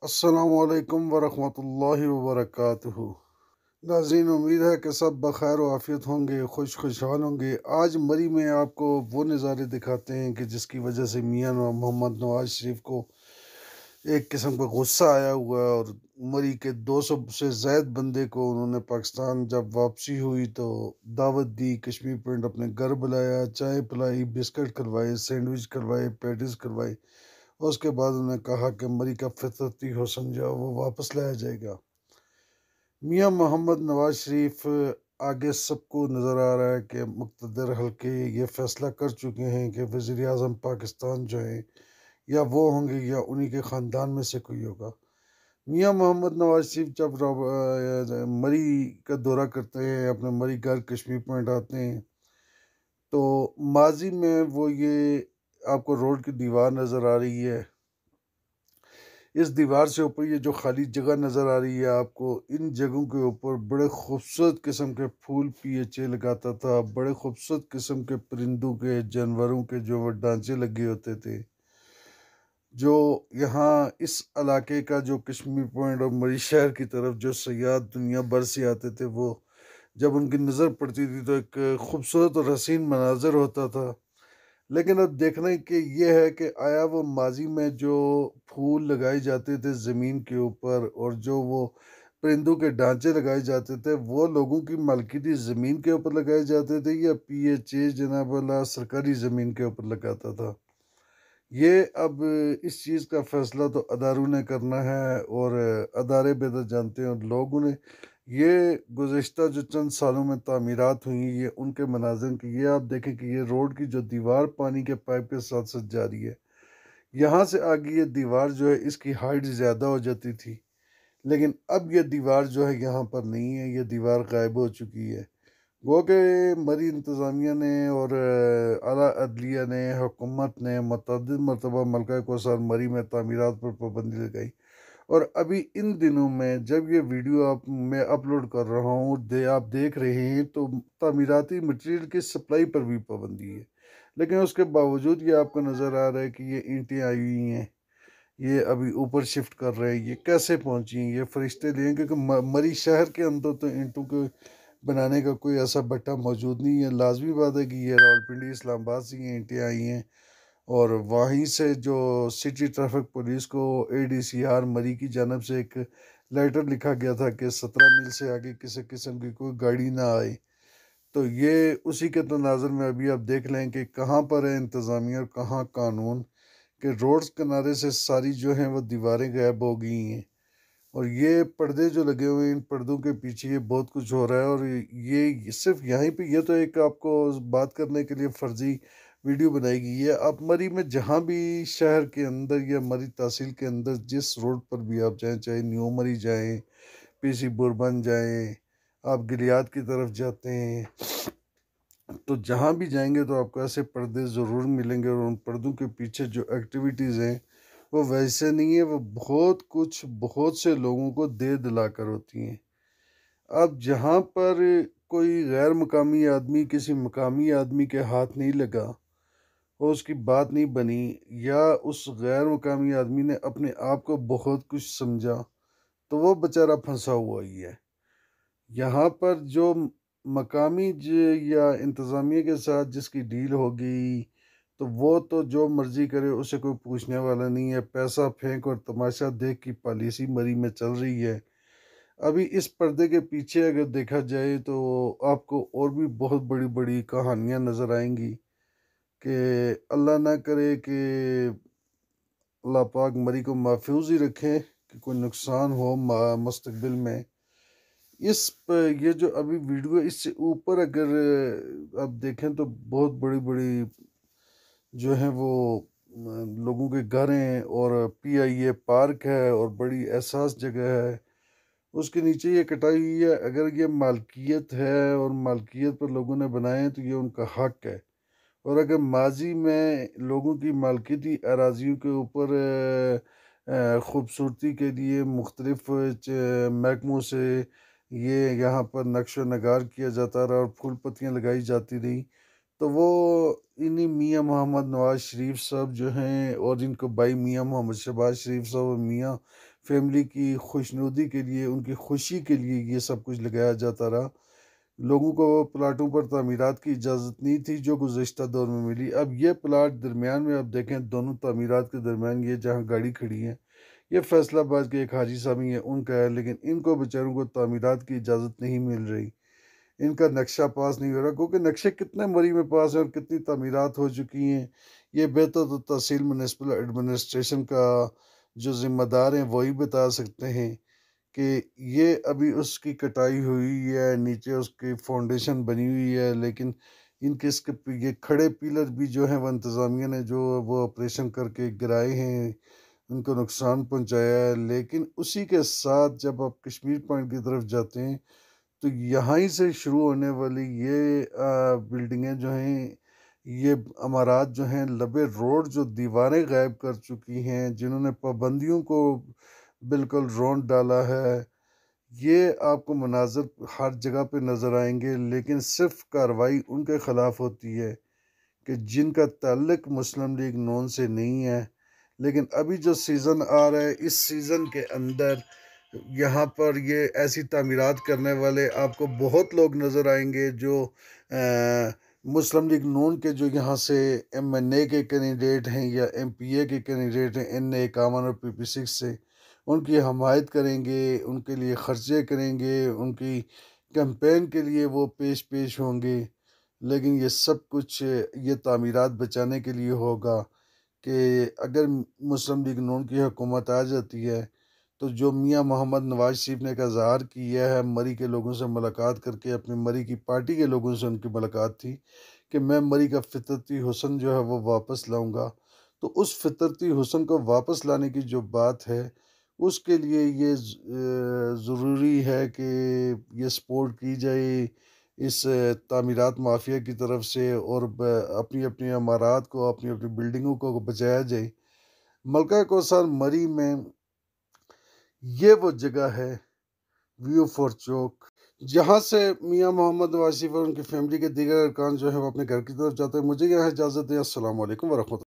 السلام علیکم ورحمۃ اللہ وبرکاتہ۔ ناظرین، امید ہے کہ سب بخیر و عافیت ہوں گے، خوشحال ہوں گے۔ آج مری میں آپ کو وہ نظارے دکھاتے ہیں کہ جس کی وجہ سے میاں محمد نواز شریف کو ایک قسم کا غصہ آیا ہوا ہے، اور مری کے 200 سے زائد بندے کو انہوں نے پاکستان جب واپسی ہوئی تو دعوت دی، کشمیر پوائنٹ اپنے گھر بلایا، چائے پلائی، بسکٹ کھلوائے، سینڈوچ کھلوائے، پیٹیز کھلوائے۔ اس کے بعد انہوں نے کہا کہ مری کا فطرتی حسن جو ہے وہ واپس لایا جائے گا۔ میاں محمد نواز شریف آگے سب کو نظر آ رہا ہے کہ مقتدر حلقے یہ فیصلہ کر چکے ہیں کہ وزیر اعظم پاکستان جو ہے یا وہ ہوں گے یا انہی کے خاندان میں سے کوئی ہوگا۔ میاں محمد نواز شریف جب مری کا دورہ کرتے ہیں، اپنے مری گھر کشمیر پوائنٹ آتے ہیں، تو ماضی میں وہ یہ آپ کو روڈ کی دیوار نظر آ رہی ہے، اس دیوار سے اوپر یہ جو خالی جگہ نظر آ رہی ہے آپ کو، ان جگہوں کے اوپر بڑے خوبصورت قسم کے پھول پی ایچ اے لگاتا تھا، بڑے خوبصورت قسم کے پرندوں کے، جانوروں کے جو وہ ڈھانچے لگے ہوتے تھے، جو یہاں اس علاقے کا جو کشمیر پوائنٹ اور مری شہر کی طرف جو سیاح دنیا بھر سے آتے تھے، وہ جب ان کی نظر پڑتی تھی تو ایک خوبصورت اور حسین مناظر ہوتا تھا۔ لیکن اب دیکھنا کہ یہ ہے کہ آیا وہ ماضی میں جو پھول لگائے جاتے تھے زمین کے اوپر اور جو وہ پرندوں کے ڈھانچے لگائے جاتے تھے، وہ لوگوں کی ملکیتی زمین کے اوپر لگائے جاتے تھے یا پی ایچ اے جناب اللہ سرکاری زمین کے اوپر لگاتا تھا؟ یہ اب اس چیز کا فیصلہ تو اداروں نے کرنا ہے، اور ادارے بہتر جانتے ہیں، اور لوگوں نے یہ گزشتہ جو چند سالوں میں تعمیرات ہوئی یہ ان کے مناظر کی، یہ آپ دیکھیں کہ یہ روڈ کی جو دیوار پانی کے پائپ کے ساتھ ساتھ جاری ہے، یہاں سے آگے یہ دیوار جو ہے اس کی ہائٹ زیادہ ہو جاتی تھی، لیکن اب یہ دیوار جو ہے یہاں پر نہیں ہے، یہ دیوار غائب ہو چکی ہے۔ گو کہ مری انتظامیہ نے اور اعلیٰ عدلیہ نے، حکومت نے متعدد مرتبہ ملکہ کوثر مری میں تعمیرات پر پابندی لگائی، اور ابھی ان دنوں میں جب یہ ویڈیو میں اپلوڈ کر رہا ہوں آپ دیکھ رہے ہیں تو تعمیراتی مٹیریل کی سپلائی پر بھی پابندی ہے، لیکن اس کے باوجود یہ آپ کو نظر آ رہا ہے کہ یہ اینٹیں آئی ہوئی ہیں، یہ ابھی اوپر شفٹ کر رہے ہیں۔ یہ کیسے پہنچی ہیں؟ یہ فرشتے لیں، کیونکہ مری شہر کے اندر تو اینٹوں کو بنانے کا کوئی ایسا بٹا موجود نہیں ہے۔ لازمی بات ہے کہ یہ راولپنڈی اسلام آباد سے یہ اینٹیں آئی ہیں، اور وہیں سے جو سٹی ٹریفک پولیس کو اے ڈی سی آر مری کی جانب سے ایک لیٹر لکھا گیا تھا کہ 17 میل سے آگے کسی قسم کی کوئی گاڑی نہ آئے، تو یہ اسی کے تناظر میں ابھی آپ دیکھ لیں کہ کہاں پر ہے انتظامیہ اور کہاں قانون، کہ روڈز کنارے سے ساری جو ہیں وہ دیواریں غائب ہو گئی ہیں، اور یہ پردے جو لگے ہوئے ہیں ان پردوں کے پیچھے یہ بہت کچھ ہو رہا ہے، اور یہ صرف یہیں پہ یہ تو ایک آپ کو بات کرنے کے لیے فرضی ویڈیو بنائی گئی ہے۔ آپ مری میں جہاں بھی شہر کے اندر یا مری تحصیل کے اندر جس روڈ پر بھی آپ جائیں، چاہے نیو مری جائیں، پی سی بوربن جائیں، آپ گلیات کی طرف جاتے ہیں، تو جہاں بھی جائیں گے تو آپ کو ایسے پردے ضرور ملیں گے، اور ان پردوں کے پیچھے جو ایکٹیویٹیز ہیں وہ ویسے نہیں ہے، وہ بہت کچھ بہت سے لوگوں کو دے دلا کر ہوتی ہیں۔ اب جہاں پر کوئی غیر مقامی آدمی کسی مقامی آدمی کے ہاتھ نہیں لگا اور اس کی بات نہیں بنی، یا اس غیر مقامی آدمی نے اپنے آپ کو بہت کچھ سمجھا، تو وہ بیچارہ پھنسا ہوا ہی ہے۔ یہاں پر جو مقامی یا انتظامیہ کے ساتھ جس کی ڈیل ہوگی تو وہ تو جو مرضی کرے، اسے کوئی پوچھنے والا نہیں ہے، پیسہ پھینک اور تماشا دیکھ کی پالیسی مری میں چل رہی ہے۔ ابھی اس پردے کے پیچھے اگر دیکھا جائے تو آپ کو اور بھی بہت بڑی بڑی کہانیاں نظر آئیں گی، کہ اللہ نہ کرے کہ اللہ پاک مری کو محفوظ ہی رکھیں کہ کوئی نقصان ہو مستقبل میں۔ یہ جو ابھی ویڈیو ہے اس سے اوپر اگر آپ دیکھیں تو بہت بڑی بڑی جو ہیں وہ لوگوں کے گھر ہیں، اور پی آئی اے پارک ہے، اور بڑی احساس جگہ ہے، اس کے نیچے یہ کٹائی ہوئی ہے۔ اگر یہ مالکیت ہے اور مالکیت پر لوگوں نے بنائے ہیں تو یہ ان کا حق ہے، اور اگر ماضی میں لوگوں کی مالکیتی اراضیوں کے اوپر خوبصورتی کے لیے مختلف محکموں سے یہ یہاں پر نقش و نگار کیا جاتا رہا اور پھول پتیاں لگائی جاتی رہی، تو وہ انہی میاں محمد نواز شریف صاحب جو ہیں، اور جن کو بھائی میاں محمد شہباز شریف صاحب اور میاں فیملی کی خوشنودی کے لیے، ان کی خوشی کے لیے یہ سب کچھ لگایا جاتا رہا۔ لوگوں کو پلاٹوں پر تعمیرات کی اجازت نہیں تھی جو گزشتہ دور میں ملی۔ اب یہ پلاٹ درمیان میں، اب دیکھیں دونوں تعمیرات کے درمیان یہ جہاں گاڑی کھڑی ہے، یہ فیصل آباد کے ایک حاجی صاحب ہیں، ان کا ہے، لیکن ان کو بیچاروں کو تعمیرات کی اجازت نہیں مل رہی، ان کا نقشہ پاس نہیں ہو رہا، کیونکہ نقشے کتنے مری میں پاس ہیں اور کتنی تعمیرات ہو چکی ہیں، یہ بہتر تو تحصیل میونسپل ایڈمنسٹریشن کا جو ذمہ دار ہیں وہی بتا سکتے ہیں کہ یہ ابھی اس کی کٹائی ہوئی ہے، نیچے اس کی فاؤنڈیشن بنی ہوئی ہے، لیکن ان کے یہ کھڑے پیلر بھی جو ہیں وہ انتظامیہ نے جو وہ آپریشن کر کے گرائے ہیں، ان کو نقصان پہنچایا ہے۔ لیکن اسی کے ساتھ جب آپ کشمیر پوائنٹ کی طرف جاتے ہیں تو یہاں ہی سے شروع ہونے والی یہ بلڈنگیں جو ہیں، یہ عمارات جو ہیں لبے روڈ جو دیواریں غائب کر چکی ہیں، جنہوں نے پابندیوں کو بالکل رونٹ ڈالا ہے، یہ آپ کو مناظر ہر جگہ پہ نظر آئیں گے، لیکن صرف کارروائی ان کے خلاف ہوتی ہے کہ جن کا تعلق مسلم لیگ نون سے نہیں ہے۔ لیکن ابھی جو سیزن آ رہا ہے، اس سیزن کے اندر یہاں پر یہ ایسی تعمیرات کرنے والے آپ کو بہت لوگ نظر آئیں گے جو مسلم لیگ نون کے جو یہاں سے ایم این اے کے کینڈیڈیٹ ہیں یا ایم پی اے کے کینڈیڈیٹ ہیں، این اے 51 اور پی پی 6 سے، ان کی حمایت کریں گے، ان کے لیے خرچے کریں گے، ان کی کیمپین کے لیے وہ پیش ہوں گے۔ لیکن یہ سب کچھ یہ تعمیرات بچانے کے لیے ہوگا کہ اگر مسلم لیگ نون کی حکومت آ جاتی ہے تو جو میاں محمد نواز شریف نے ایک اظہار کیا ہے، مری کے لوگوں سے ملاقات کر کے، اپنی مری کی پارٹی کے لوگوں سے ان کی ملاقات تھی کہ میں مری کا فطرتی حسن جو ہے وہ واپس لاؤں گا، تو اس فطرتی حسن کو واپس لانے کی جو بات ہے، اس کے لیے یہ ضروری ہے کہ یہ سپورٹ کی جائے اس تعمیرات مافیا کی طرف سے، اور اپنی اپنی عمارات کو، اپنی اپنی بلڈنگوں کو بچایا جائے۔ ملکہ کوثر مری میں یہ وہ جگہ ہے، ویو فور چوک، جہاں سے میاں محمد نواز شریف اور ان کی فیملی کے دیگر ارکان جو ہے وہ اپنے گھر کی طرف جاتے ہیں۔ مجھے یہاں اجازت دیں۔ السلام علیکم ورحمۃ اللہ۔